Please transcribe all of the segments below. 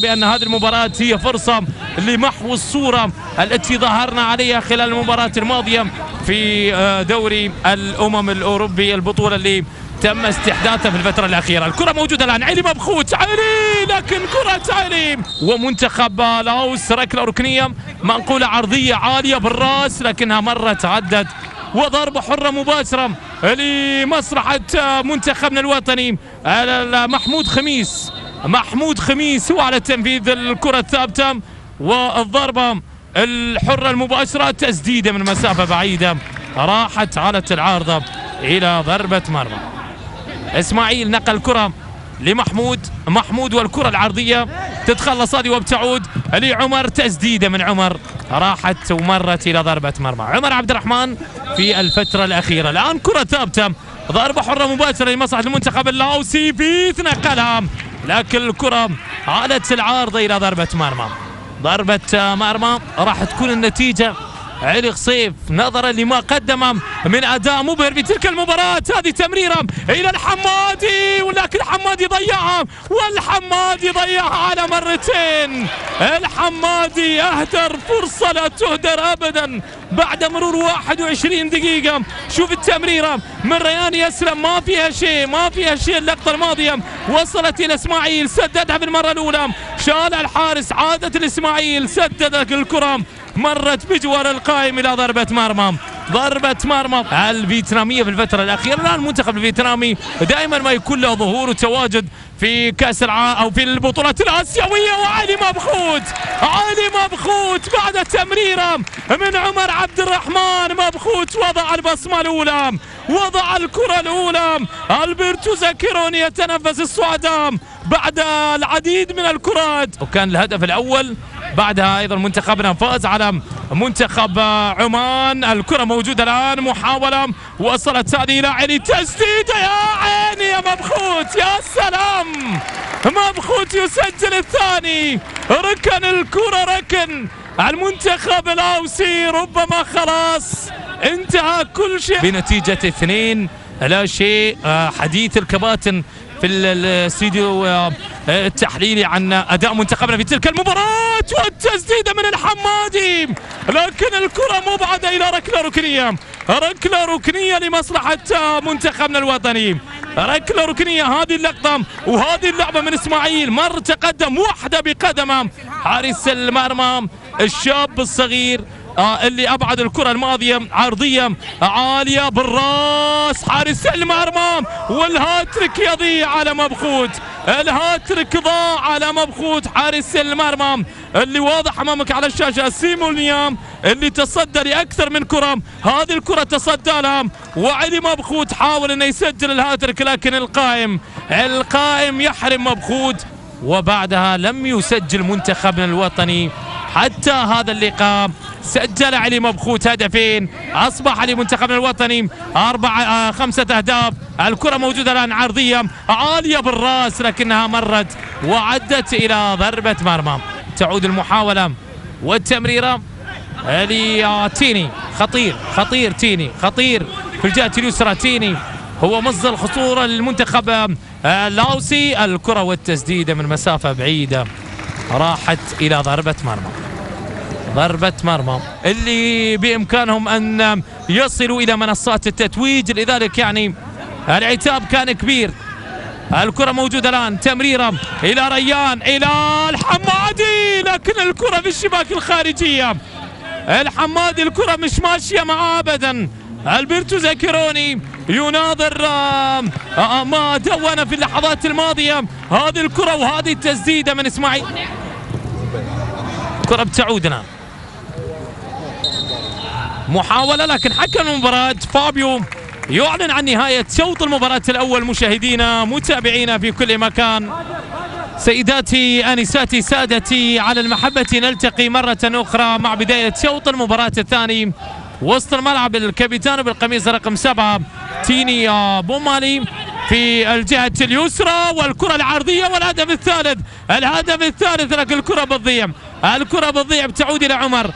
بأن هذه المباراة هي فرصة لمحو الصورة التي ظهرنا عليها خلال المباراة الماضية في دوري الأمم الأوروبي، البطولة اللي تم استحداثها في الفترة الأخيرة. الكرة موجودة الآن، علي مبخوت، علي لكن كرة علي ومنتخب لاوس، ركلة ركنية منقولة عرضية عالية بالراس لكنها مرت عدت، وضربة حرة مباشرة لمصلحة منتخبنا الوطني. محمود خميس هو على تنفيذ الكرة الثابتة والضربة الحرة المباشرة، تسديدة من مسافة بعيدة راحت على العارضة إلى ضربة مرمى. إسماعيل نقل الكرة لمحمود والكرة العرضية تتخلص هذه وبتعود لعمر، تسديدة من عمر راحت ومرت إلى ضربة مرمى. عمر عبد الرحمن في الفترة الأخيرة. الآن كرة ثابتة، ضربة حرة مباشرة لمصلحة المنتخب اللاوسي، بيث نقلها لكن الكرة عادت العارضة إلى ضربة مرمى. راح تكون النتيجة علي خصيف نظرا لما قدم من أداء مبهر في تلك المباراة. هذه تمريرة إلى الحمادي ولكن الحمادي ضيعها على مرتين. الحمادي أهدر فرصة لا تهدر أبدا بعد مرور 21 دقيقة. شوف التمريرة من ريان يسلم، ما فيها شيء. اللقطة الماضية وصلت إلى إسماعيل، سددها بالمرة الأولى، شال الحارس، عادت الإسماعيل، سددت الكرة، مرت بجوار القائم إلى ضربة مرمى الفيتنامية في الفترة الأخيرة. الآن المنتخب الفيتنامي دائما ما يكون له ظهور وتواجد في كأس العالم أو في البطولات الآسيوية. وعلي مبخوت بعد تمريرة من عمر عبد الرحمن. مبخوت وضع البصمة الأولى، وضع الكرة الأولى. ألبرتو زاكيروني يتنفس الصعداء بعد العديد من الكرات، وكان الهدف الأول. بعدها أيضا منتخبنا فاز على منتخب عمان. الكرة موجودة الآن، محاولة وصلت هذه إلى علي، تسديدة يا عيني يا مبخوت، يا سلام. مبخوت يسجل الثاني، ركن الكرة، ركن المنتخب اللاوسي، ربما خلاص انتهى كل شيء بنتيجة 2-0. حديث الكباتن في الاستديو التحليلي عن أداء منتخبنا في تلك المباراة، والتسديدة من الحمادي لكن الكرة مبعدة إلى ركلة ركنية لمصلحة منتخبنا الوطني. ركلة ركنية، هذه اللقطة وهذه اللعبة من إسماعيل، مر تقدم وحدة بقدمه حارس المرمى الشاب الصغير اللي أبعد الكرة الماضية عرضية عالية بالراس حارس المرمى، والهاتريك يضيع على مبخوت. الهاتريك ضاع على مبخوت حارس المرمى اللي واضح أمامك على الشاشة، سيمونيا اللي تصدى لأكثر من كرة. هذه الكرة تصدى لها وعلي مبخوت حاول أنه يسجل الهاتريك لكن القائم يحرم مبخوت، وبعدها لم يسجل منتخبنا الوطني حتى هذا اللقاء. سجل علي مبخوت هدفين، أصبح لمنتخبنا الوطني 5 أهداف. الكرة موجودة الآن عرضية عالية بالراس لكنها مرت وعدت إلى ضربة مرمى. تعود المحاولة والتمريرة لتيني، خطير تيني، خطير في الجهة اليسرى. تيني هو مصدر الخطورة للمنتخب اللاوسي. الكرة والتسديدة من مسافة بعيدة راحت إلى ضربة مرمى اللي بإمكانهم أن يصلوا إلى منصات التتويج، لذلك يعني العتاب كان كبير. الكرة موجودة الآن، تمريرة إلى ريان، إلى الحمادي لكن الكرة في الشباك الخارجية. الحمادي الكرة مش ماشية معاه أبدا. ألبرتو زاكيروني يناظر ما دون في اللحظات الماضية. هذه الكرة وهذه التسديدة من إسماعيل. كرة بتعودنا، محاولة لكن حكم المباراة فابيو يعلن عن نهاية شوط المباراة الأول. مشاهدينا متابعينا في كل مكان، سيداتي آنساتي سادتي على المحبة، نلتقي مرة أخرى مع بداية شوط المباراة الثاني. وسط الملعب الكابيتان بالقميص رقم 7 تيني بومالي في الجهة اليسرى، والكرة العرضية والهدف الثالث لكن الكرة بتضيع بتعود إلى عمر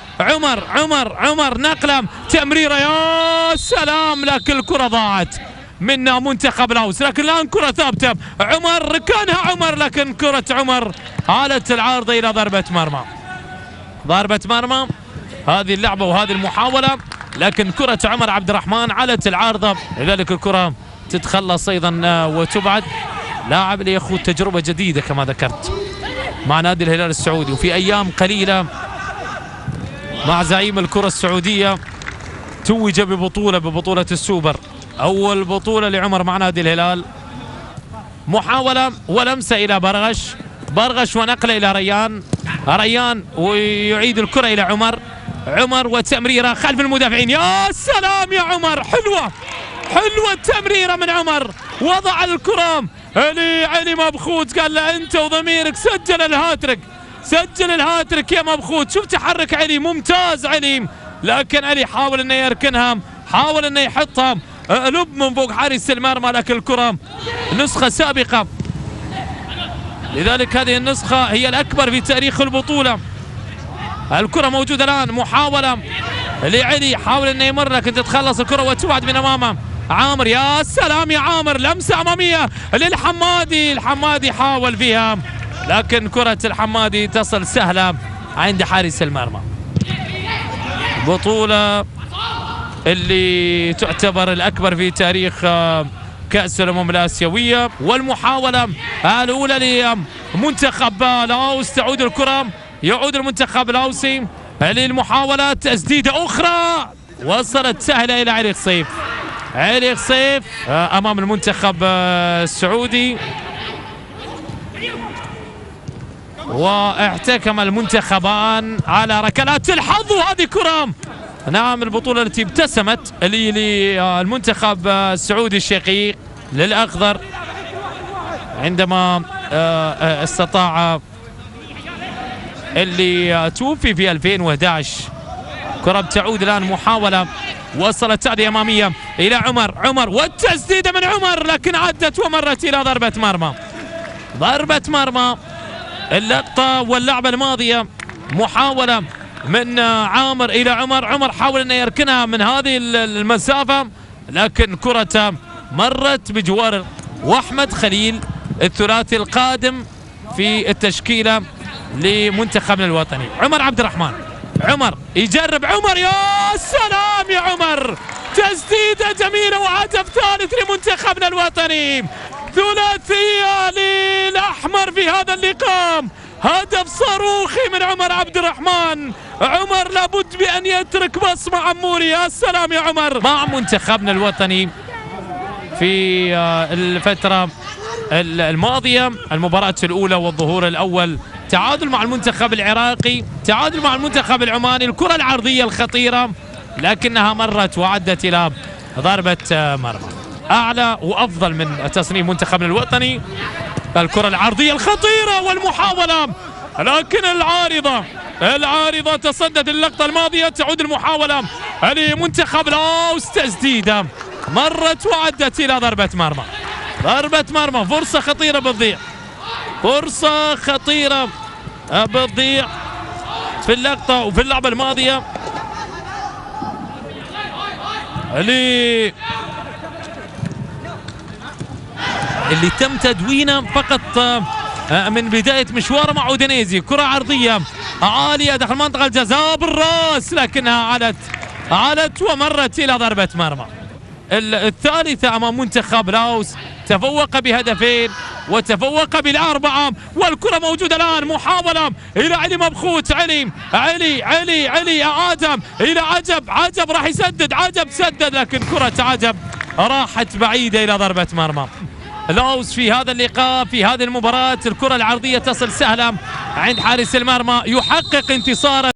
نقلة، تمريرة يا سلام لكن الكرة ضاعت من منتخب لاوس. لكن الآن كرة ثابتة، عمر ركنها لكن كرة عمر عالت العارضة إلى ضربة مرمى. ضربة مرمى هذه اللعبة وهذه المحاولة، لكن كرة عمر عبد الرحمن علت العارضة، لذلك الكرة تتخلص أيضا وتبعد. لاعب ليخوض تجربة جديدة كما ذكرت مع نادي الهلال السعودي، وفي أيام قليلة مع زعيم الكرة السعودية توج ببطولة السوبر، أول بطولة لعمر مع نادي الهلال. محاولة ولمسة إلى برغش ونقلة إلى ريان ويعيد الكرة إلى عمر وتمريرة خلف المدافعين. يا سلام يا عمر، حلوة التمريرة من عمر، وضع الكرة علي مبخوت، قال له أنت وضميرك سجل الهاتريك يا مبخوت. شوف تحرك علي ممتاز علي، لكن علي حاول انه يركنها، حاول انه يحطها لب من فوق حارس المرمى، لكن الكرة نسخة سابقة، لذلك هذه النسخة هي الأكبر في تاريخ البطولة. الكرة موجودة الآن، محاولة لعلي، حاول انه يمر لكن تتخلص الكرة وتبعد من امامه عامر. يا سلام يا عامر، لمسة أمامية للحمادي، الحمادي حاول فيها لكن كرة الحمادي تصل سهلة عند حارس المرمى. بطولة اللي تعتبر الأكبر في تاريخ كأس الأمم الآسيوية. والمحاولة الأولى لمنتخب لاوس، تعود الكرة، يعود المنتخب اللاوسي للمحاولة، تسديدة أخرى وصلت سهلة إلى علي خصيف أمام المنتخب السعودي، واحتكم المنتخبان على ركلات الحظ. وهذه كرة، نعم، البطولة التي ابتسمت للمنتخب السعودي الشقيق للأخضر عندما استطاع اللي توفي في 2011. كرة تعود الآن، محاولة وصلت تعدية أمامية إلى عمر والتسديدة من عمر، لكن عدت ومرت إلى ضربة مرمى. اللقطة واللعبة الماضية محاولة من عامر إلى عمر حاول أن يركنها من هذه المسافة، لكن كرة مرت بجوار وأحمد خليل، الثلاثي القادم في التشكيلة لمنتخبنا الوطني. عمر عبد الرحمن، يجرب يا سلام يا عمر، تسديدة جميلة وهدف ثالث لمنتخبنا الوطني. ثلاثية للأحمر في هذا اللقاء، هدف صاروخي من عمر عبد الرحمن. عمر لابد بأن يترك بصمة عموري. يا سلام يا عمر. مع منتخبنا الوطني في الفترة الماضية، المباراة الأولى والظهور الأول، تعادل مع المنتخب العراقي، تعادل مع المنتخب العماني، الكرة العرضية الخطيرة لكنها مرت وعدت إلى ضربة مرمى. أعلى وأفضل من تصنيف منتخبنا الوطني، الكرة العرضية الخطيرة والمحاولة، لكن العارضة تصدت اللقطة الماضية. تعود المحاولة لمنتخب لاوس، تسديدة مرت وعدت إلى ضربة مرمى. فرصة خطيرة بتضيع في اللقطة وفي اللعبة الماضية اللي تم تدوينه فقط من بداية مشواره مع أودينيزي. كرة عرضية عالية داخل منطقة الجزاء بالراس، لكنها علت ومرت إلى ضربة مرمى. الثالثة أمام منتخب لاوس، تفوق بهدفين وتفوق بالأربعة، والكرة موجودة الآن. محاولة إلى علي مبخوت، علي آدم إلى عجب راح يسدد، سدد، لكن كرة عجب راحت بعيدة إلى ضربة مرمى. لاوس في هذا اللقاء، في هذه المباراة، الكرة العرضية تصل سهلة عند حارس المرمى، يحقق انتصارا.